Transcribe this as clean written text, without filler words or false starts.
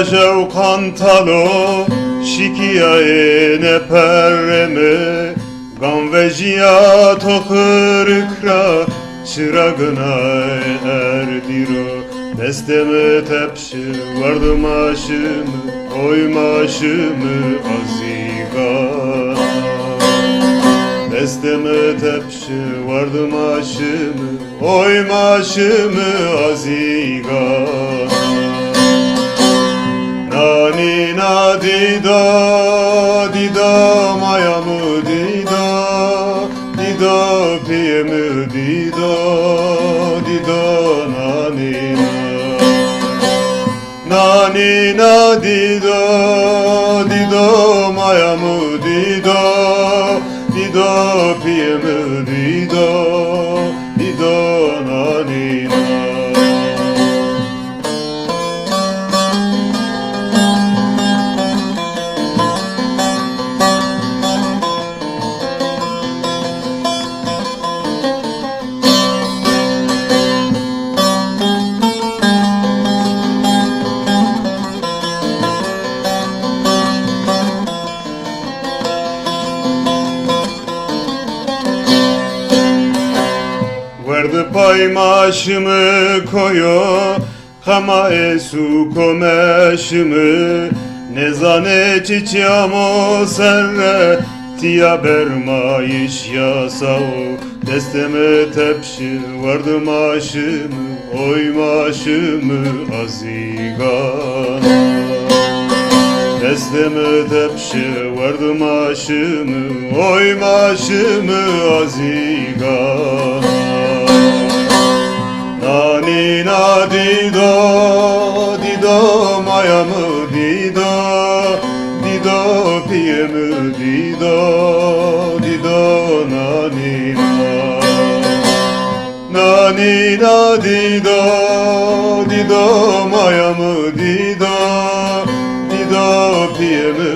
Bajav kantalo şikiya ne perreme Ganvejiya tohırkra çırağına erdiro Desteme tepşi vardı maşımı Oy maşımı azigana Desteme tepşi vardı maşımı Oy maşımı azigana Nani na dida dida mayamı dida dida piyemi dida dida nani nani na dida dida mayamı dida dida piyemi dida dida nani Verdi paymaşımı koyo Hama esu komeşimi Nezane çiçyamo serre Tiya bermayiş yasao Desteme tepşi vardı maşımı Oy maşımı azigana Desteme tepşi vardı maşımı Oy maşımı azigana Nani na dida dida mayamı dida dida piyemi dida dida nani nani na dida dida mayamı dida dida piyemi